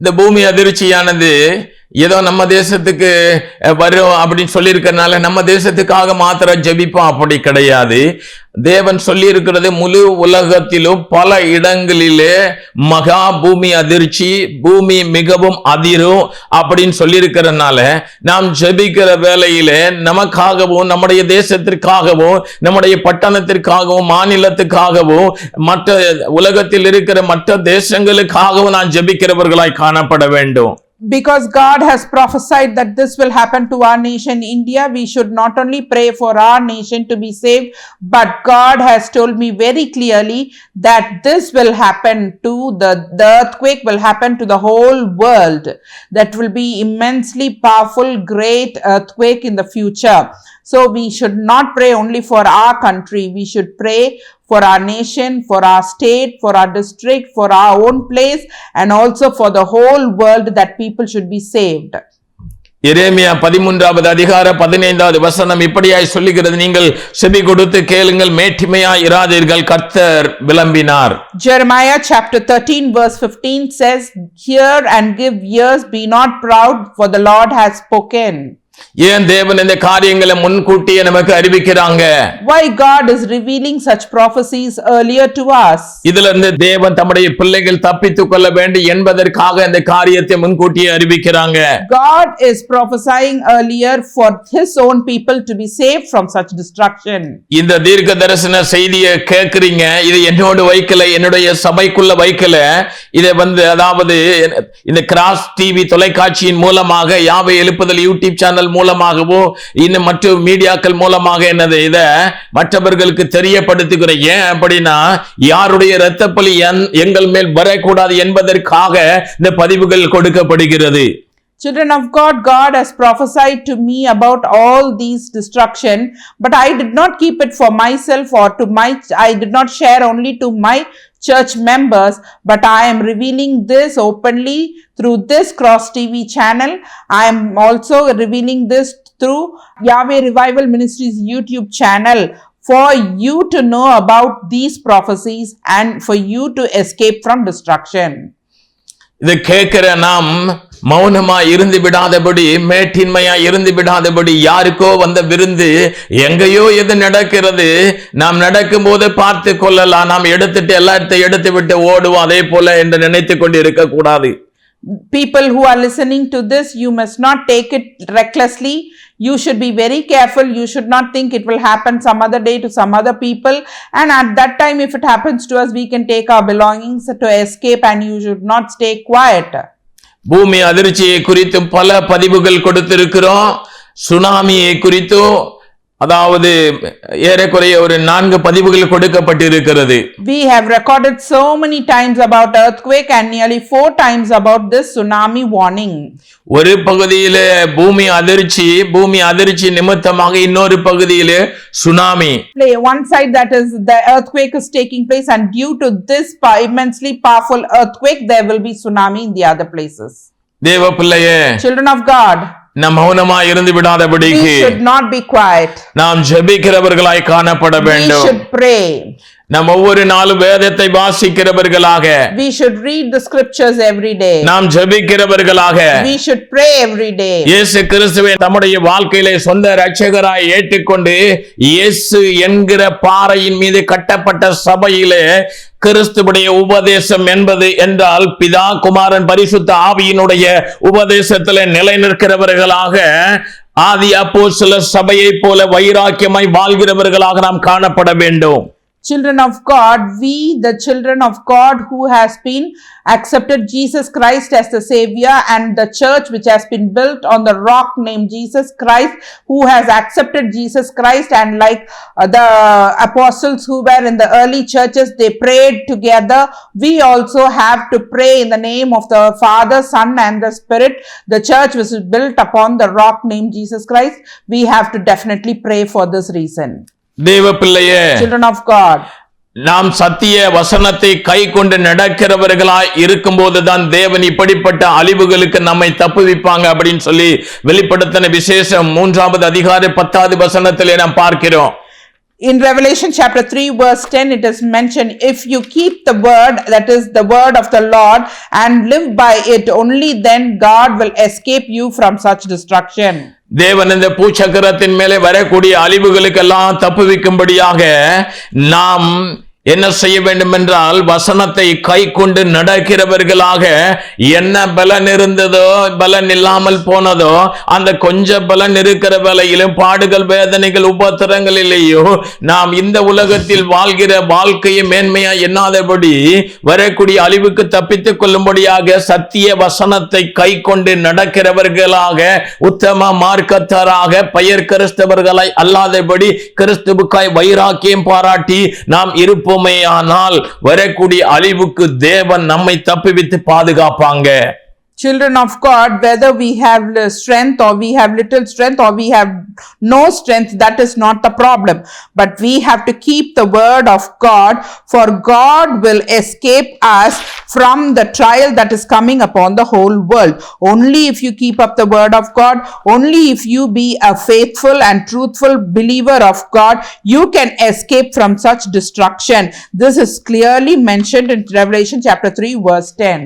இந்த பூமி அதிர்ச்சியானது ஏதோ நம்ம தேசத்துக்கு வரும் அப்படின்னு சொல்லி இருக்கிறதுனால நம்ம தேசத்துக்காக மாத்திரம் ஜெபிப்போம், அப்படி கிடையாது. தேவன் சொல்லி இருக்கிறது முழு உலகத்திலும் பல இடங்களிலே மகா பூமி அதிர்ச்சி, பூமி மிகவும் அதிரும் அப்படின்னு சொல்லி இருக்கிறதுனால நாம் ஜெபிக்கிற வேளையிலே நமக்காகவும் நம்முடைய தேசத்திற்காகவும் நம்முடைய பட்டணத்திற்காகவும் மாநிலத்துக்காகவும் மற்ற உலகத்தில் இருக்கிற மற்ற தேசங்களுக்காகவும் நான் ஜெபிக்கிறவர்களாய் காணப்பட வேண்டும். Because God has prophesied that this will happen to our nation India, we should not only pray for our nation to be saved, but God has told me very clearly that this will happen to the earthquake will happen to the whole world. That will be immensely powerful, great earthquake in the future. So we should not pray only for our country. We should pray for our nation, for our state, for our district, for our own place, and also for the whole world, that people should be saved. எரேமியா 13வது அதிகாரம் 15வது வசனம் இப்படியாய் சொல்லுகிறது, நீங்கள் செவி கொடுத்து கேளுங்கள், மேட்டிமையாய் இராதீர்கள், கர்த்தர் விளம்பினார். Jeremiah chapter 13 verse 15 says, hear and give ears, be not proud, for the Lord has spoken. ஏன் தேவன் இந்த காரியங்களை முன்கூட்டியே நமக்கு அறிவிக்கிறாங்க? Why God is revealing such prophecies earlier to us? இதுல இருந்து தேவன் தம்முடைய பிள்ளைகள் தப்பித்துக் கொள்ள வேண்டும் என்பதற்காக இந்த காரியத்தை முன்கூட்டியே அறிவிக்கிறாங்க. God is prophesying earlier for his own people to be saved from such destruction. இந்த தீர்க்க தரிசன செய்தியை கேக்குறீங்க, இது என்னோட வைக்கல, என்னுடைய சபைக்குள்ள வைக்கல. இதை அதாவது இந்த கிராஸ் டிவி தொலைக்காட்சியின் மூலமாக யாவை எழுப்புதல் யூடியூப் சேனல் மூலமாகவோ இன்னும் மற்ற மீடியாக்கள் மூலமாக என்னது இத மற்றவர்களுக்கு தெரியப்படுத்துகிறேன். ஏன் அப்படின்னா யாருடைய இரத்த பலி எங்கள் மேல் வரக்கூடாது என்பதற்காக இந்த பதிவுகள் கொடுக்கப்படுகிறது. Children of God, God has prophesied to me about all these destruction, but I did not keep it for myself or I did not share only to my church members, but I am revealing this openly through this Cross TV channel. I am also revealing this through Yahweh Revival Ministries YouTube channel for you to know about these prophecies and for you to escape from destruction. இதை கேட்கிற நாம் மௌனமா இருந்து விடாதபடி, மேட்டின்மையா இருந்து விடாதபடி, யாருக்கோ வந்த விருந்து எங்கேயோ எது நடக்கிறது, நாம் நடக்கும் போது பார்த்து கொள்ளலாம், நாம் எடுத்துட்டு எல்லாத்தையும் எடுத்து விட்டு ஓடுவோம் அதே போல என்று நினைத்து கொண்டு இருக்க கூடாது. People who are listening to this, you must not take it recklessly. You should be very careful. You should not think it will happen some other day to some other people, and at that time if it happens to us, we can take our belongings to escape, and you should not stay quiet. பூமி அதிர்ச்சியை குறித்தும் பல பதிவுகள் கொடுத்திருக்கிறோம். சுனாமியை குறித்தும் அதாவது ஏறக்குறைய ஒரு 4 பதிவுகள் கொடுக்கப்பட்டிருக்கிறது. We have recorded so many times about earthquake and nearly 4 times about this tsunami warning. ஒரு பகுதியிலே பூமி அதிர்ச்சி நிமித்தமாக இன்னொரு பகுதியிலே tsunami. One side, that is the earthquake is taking place, and due to this immensely powerful earthquake there will be tsunami in the other places. தேவ பிள்ளையே, Children of God, நாம் மௌனமா இருந்து விடாதபடிக்கு we should not be quiet. நாம் ஜெபிக்கிறவர்களாய் காணப்பட வேண்டும். We should pray. நாம் ஒவ்வொரு நாளும் வேதத்தை வாசிக்கிறவர்களாக, we should read the scriptures every day. நாம் ஜெபிக்கிறவர்களாக, we should pray every day. இயேசு கிறிஸ்துவை தம்முடைய வாழ்க்கையிலே சொந்த இரட்சகராய் ஏற்றுக்கொண்டு இயேசு என்கிற பாறையின் மீது கட்டப்பட்ட சபையிலே கிறிஸ்துவுடைய உபதேசம் என்பது என்றால் பிதா குமாரன் பரிசுத்த ஆவியினுடைய உபதேசத்திலே நிலை நிற்கிறவர்களாக, ஆதி அப்போஸ்தலர் சபையை போல வைராக்கியமாய் வாழ்கிறவர்களாக நாம் காணப்பட வேண்டும். Children of God, we the children of God who has been accepted Jesus Christ as the Savior, and the church which has been built on the rock named Jesus Christ, who has accepted Jesus Christ, and like the apostles who were in the early churches, they prayed together. We also have to pray in the name of the Father, Son and the Spirit. The church which is built upon the rock named Jesus Christ, we have to definitely pray for this reason. தேவ பிள்ளையே, Children of God, நாம் சத்திய வசனத்தை கை கொண்டு நடக்கிறவர்களாய் இருக்கும்போதுதான் தேவன் இப்படிப்பட்ட அழிவுகளுக்கு நம்மை தப்புவிப்பாங்க அப்படின்னு சொல்லி வெளிப்படுத்தின விசேஷம் 3வது அதிகாரம் 10வது வசனத்திலே நாம் பார்க்கிறோம். In Revelation chapter 3 verse 10 it is mentioned, if you keep the word, that is the word of the Lord, and live by it, only then God will escape you from such destruction. தேவன் இந்த பூச்சக்கரத்தின் மேலே வரக்கூடிய அழிவுகளுக்கெல்லாம் தப்புவிக்கும்படியாக நாம் என்ன செய்ய வேண்டும் என்றால், வசனத்தை கை கொண்டு நடக்கிறவர்களாக, என்ன பலன் இருந்ததோ பலன் இல்லாமல் போனதோ, அந்த கொஞ்ச பலன் இருக்கிற வேளையிலும் பாடுகள் வேதனைகள் உபத்திரங்களிலேயோ நாம் இந்த உலகத்தில் வாழ்கிற வாழ்க்கையை மேன்மையா எண்ணாதபடி வரக்கூடிய அழிவுக்கு தப்பித்துக் கொள்ளும்படியாக சத்திய வசனத்தை கை கொண்டு நடக்கிறவர்களாக, உத்தம மார்க்கத்தாராக, பெயர் கிறிஸ்தவர்களை அல்லாதபடி கிறிஸ்துவுக்காய் வைராக்கியம் பாராட்டி நாம் இருப்போம். ஆனால் வரக்கூடிய அழிவுக்கு தேவன் நம்மை தப்புவித்து பாதுகாப்பாங்க. Children of God, whether we have strength or we have little strength or we have no strength, that is not the problem. But we have to keep the word of God, for God will escape us from the trial that is coming upon the whole world. Only if you keep up the word of God, only if you be a faithful and truthful believer of God, you can escape from such destruction. This is clearly mentioned in Revelation chapter 3 verse 10.